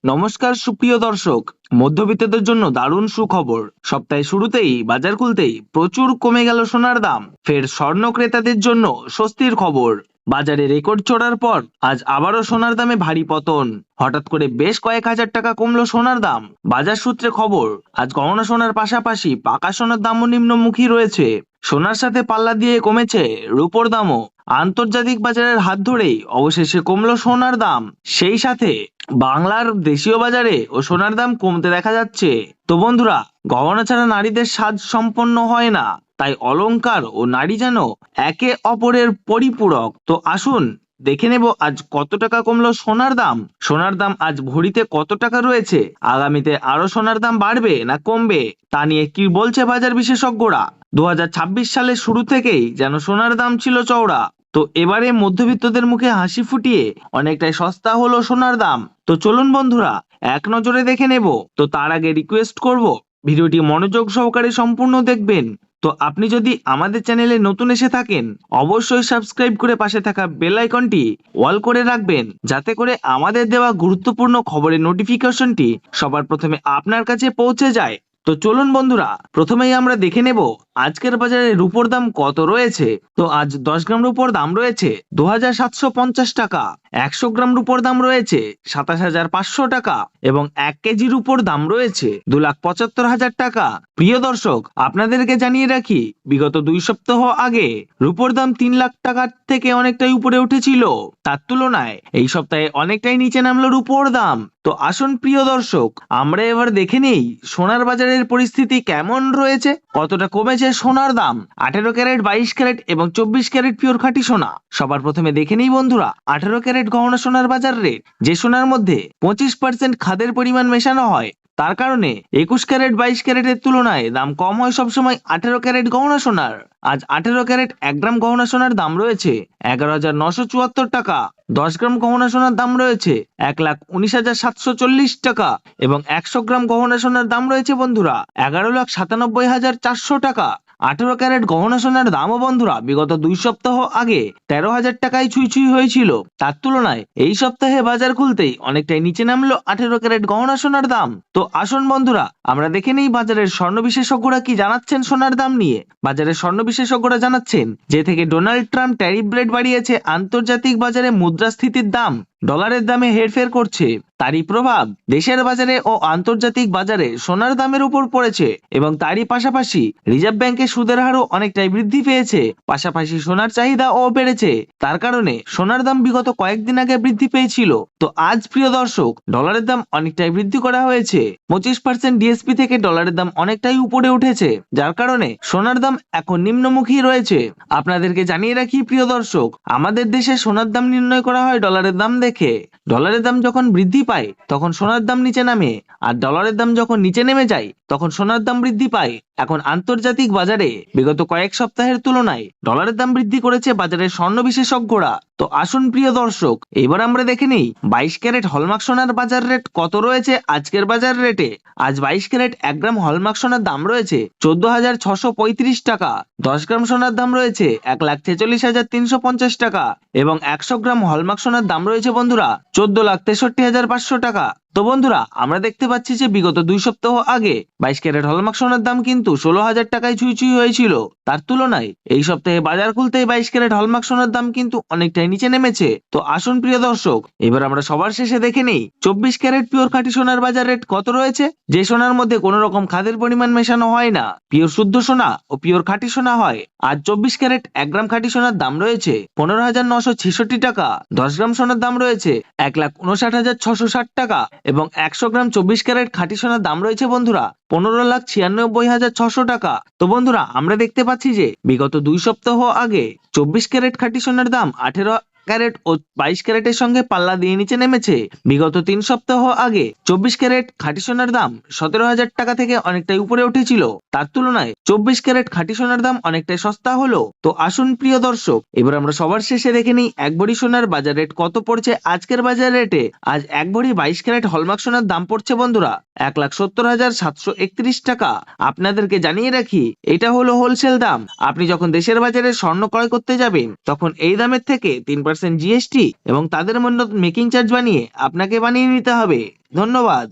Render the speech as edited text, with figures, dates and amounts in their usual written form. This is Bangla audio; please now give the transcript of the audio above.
নমস্কার সুপ্রিয় দর্শক। মধ্যবিত্তদের জন্য দারুণ সুখবর। সপ্তাহের শুরুতেই বাজার খুলতেই প্রচুর কমে গেল সোনার দাম। ফের স্বর্ণ ক্রেতাদের জন্য স্বস্তির খবর। বাজারে রেকর্ড চড়ার পর আজ আবারও সোনার দামে ভারী পতন। হঠাৎ করে বেশ কয়েক হাজার টাকা কমলো সোনার দাম। বাজার সূত্রে খবর, আজ গহনা সোনার পাশাপাশি পাকা সোনার দামও নিম্নমুখী রয়েছে। সোনার সাথে পাল্লা দিয়ে কমেছে রূপোর দামও। আন্তর্জাতিক বাজারের হাত ধরেই অবশেষে কমলো সোনার দাম। সেই সাথে বাংলার দেশীয় বাজারে ও সোনার দাম কমতে দেখা যাচ্ছে। তো বন্ধুরা, গহনা ছাড়া নারীদের সাজ সম্পন্ন হয় না, তাই অলংকার ও নারী যেন একে অপরের পরিপূরক। তো আসুন দেখে নেব আজ কত টাকা কমলো সোনার দাম। সোনার দাম আজ ভরিতে কত টাকা রয়েছে, আগামীতে আরো সোনার দাম বাড়বে না কমবে, তা নিয়ে কি বলছে বাজার বিশেষজ্ঞরা। 2026 সালের শুরু থেকেই যেন সোনার দাম ছিল চওড়া। তো এবারে মধ্যবিত্তদের মুখে হাসি ফুটিয়ে অনেকটাই সস্তা হলো সোনার দাম। তো চলুন বন্ধুরা এক নজরে দেখে নেব। তো তার আগে রিকোয়েস্ট করব, ভিডিওটি মনোযোগ সহকারে সম্পূর্ণ দেখবেন। তো আপনি যদি আমাদের চ্যানেলে নতুন এসে থাকেন, অবশ্যই সাবস্ক্রাইব করে পাশে থাকা বেল আইকনটি অল করে রাখবেন, যাতে করে আমাদের দেওয়া গুরুত্বপূর্ণ খবরের নোটিফিকেশনটি সবার প্রথমে আপনার কাছে পৌঁছে যায়। তো চলুন বন্ধুরা, প্রথমেই আমরা দেখে নেব আজকের বাজারে রূপোর দাম কত রয়েছে। তো আজ 10 গ্রাম রূপোর দাম রয়েছে 2750 টাকা, 100 গ্রাম রূপোর দাম রয়েছে 27500 টাকা এবং 1 কেজি রূপোর দাম রয়েছে 2,75,000 টাকা। প্রিয় দর্শক, আপনাদেরকে জানিয়ে রাখি, বিগত 2 সপ্তাহ আগে রূপোর দাম 3 লাখ টাকার থেকে অনেকটাই উপরে উঠেছিল। তার তুলনায় এই সপ্তাহে অনেকটাই নিচে নামলো রূপোর দাম। তো আসুন প্রিয় দর্শক, আমরা এবার দেখে নেই সোনার বাজারের পরিস্থিতি কেমন রয়েছে, কতটা কমেছে সোনার দাম। 18 ক্যারেট, 22 ক্যারেট এবং 24 ক্যারেট পিওর খাঁটি সোনা। সবার প্রথমে দেখে নেই বন্ধুরা 18 ক্যারেট গহনা সোনার বাজার রেট। যে সোনার মধ্যে 25% খাদের পরিমাণ মেশানো হয়, তার কারণে 21 ক্যারেট 22 ক্যারেটের তুলনায় দাম কম হয় সবসময় 18 ক্যারেট গহনা সোনার। আজ 18 ক্যারেট 1 গ্রাম গহনা সোনার দাম রয়েছে 11,974 টাকা। 10 গ্রাম গহনা সোনার দাম রয়েছে 1,19,740 টাকা এবং 100 গ্রাম গহনা সোনার দাম রয়েছে বন্ধুরা 11,97,400 টাকা। 18 ক্যারেট গহনা সোনার দামও বন্ধুরা বিগত 2 সপ্তাহ আগে 13,000 টাকায় ছুঁই হয়েছিল। তার তুলনায় এই সপ্তাহে বাজার খুলতেই অনেকটাই নিচে নামলো 18 ক্যারেট গহনা সোনার দাম। তো আসুন বন্ধুরা আমরা দেখে নেই বাজারের স্বর্ণ বিশেষজ্ঞরা কি জানাচ্ছেন সোনার দাম নিয়ে। বাজারের স্বর্ণ বিশেষজ্ঞরা জানাচ্ছেন, যে থেকে ডোনাল্ড ট্রাম্প ট্যারিফ রেট বাড়িয়েছে, আন্তর্জাতিক বাজারে মুদ্রাস্ফীতির দাম ডলারের দামে হেরফের করছে, তারই প্রভাব দেশের বাজারে ও আন্তর্জাতিক বাজারে সোনার দামের উপর পড়েছে এবং তারই পাশাপাশি রিজার্ভ ব্যাংকের সুদের হারও অনেকটাই বৃদ্ধি পেয়েছে। পাশাপাশি সোনার চাহিদাও বেড়েছে, তার কারণে সোনার দাম বিগত কয়েকদিন আগে বৃদ্ধি পেয়েছিল। তো আজ প্রিয় দর্শক, ডলারের দাম অনেকটাই বৃদ্ধি করা হয়েছে। 25% ডিএসপি থেকে ডলারের দাম অনেকটাই উপরে উঠেছে, যার কারণে সোনার দাম এখন নিম্নমুখী রয়েছে। আপনাদেরকে জানিয়ে রাখি প্রিয় দর্শক, আমাদের দেশে সোনার দাম নির্ণয় করা হয় ডলারের দাম দেখে। ডলারের দাম যখন বৃদ্ধি পায় তখন সোনার দাম নিচে নামে, আর ডলারের দাম যখন নিচে নেমে যায় তখন সোনার দাম বৃদ্ধি পায়। এখন আন্তর্জাতিক বাজারে বিগত কয়েক সপ্তাহের তুলনায় ডলারের দাম বৃদ্ধি করেছে বাজারের স্বর্ণ বিশেষজ্ঞরা। তো আসুন প্রিয় দর্শক, এবার আমরা দেখে নিই 22 ক্যারেট হলমার্ক সোনার বাজার রেট কত রয়েছে আজকের বাজার রেটে। আজ 22 ক্যারেট 1 গ্রাম হলমার্ক সোনার দাম রয়েছে 14,635 টাকা। 10 গ্রাম সোনার দাম রয়েছে 1,46,350 টাকা এবং 100 গ্রাম হলমার্ক সোনার দাম রয়েছে বন্ধুরা 14,63,500 টাকা। তো বন্ধুরা, আমরা দেখতে পাচ্ছি যে বিগত 2 সপ্তাহ আগে 22 ক্যারেট হলমার্ক সোনার দাম কিন্তু 16,000 টাকায় ছুঁই হয়েছিল। তার তুলনায় এই সপ্তাহে বাজার খুলতেই 22 ক্যারেট হলমার্ক সোনার দাম কিন্তু অনেকটাই নিচে নেমেছে। তো আসুন প্রিয় দর্শক, এবার আমরা সবার শেষে দেখে নেই 24 ক্যারেট পিওর খাঁটি সোনার বাজার রেট কত রয়েছে। যে সোনার মধ্যে কোনো রকম খাদের পরিমাণ মেশানো হয় না, পিওর শুদ্ধ সোনা ও পিওর খাঁটি সোনা হয়। আজ 24 ক্যারেট 1 গ্রাম খাঁটি সোনার দাম রয়েছে 15,966 টাকা। 10 গ্রাম সোনার দাম রয়েছে 1,59,660 টাকা এবং 100 গ্রাম 24 ক্যারেট খাঁটি সোনার দাম রয়েছে বন্ধুরা 15,96,600 টাকা। তো বন্ধুরা, আমরা দেখতে পাচ্ছি যে বিগত 2 সপ্তাহ আগে 24 ক্যারেট খাঁটি সোনার দাম 18 ক্যারেট ও 22 ক্যারেটের সঙ্গে পাল্লা দিয়ে নিচে নেমেছে। বিগত 3 সপ্তাহ আগে 24 ক্যারেট খাঁটি সোনার দাম 17,000 টাকা থেকে অনেকটাই উপরে উঠেছিল। তার তুলনায় 24 ক্যারেট খাঁটি সোনার দাম অনেকটাই সস্তা হলো। তো আসুন প্রিয় দর্শক, এবার আমরা সবার শেষে দেখে নিই 1 ভরি সোনার বাজার রেট কত পড়ছে আজকের বাজার রেটে। আজ 1 ভরি 22 ক্যারেট হলমার্ক সোনার দাম পড়ছে বন্ধুরা 1,70,731 টাকা। আপনাদেরকে জানিয়ে রাখি, এটা হলো হোলসেল দাম। আপনি যখন দেশের বাজারে স্বর্ণ ক্রয় করতে যাবেন তখন এই দামের থেকে 3% 10% জিএসটি এবং তাদের মূল্য মেকিং চার্জ বানিয়ে আপনাকে বানিয়ে নিতে হবে। ধন্যবাদ।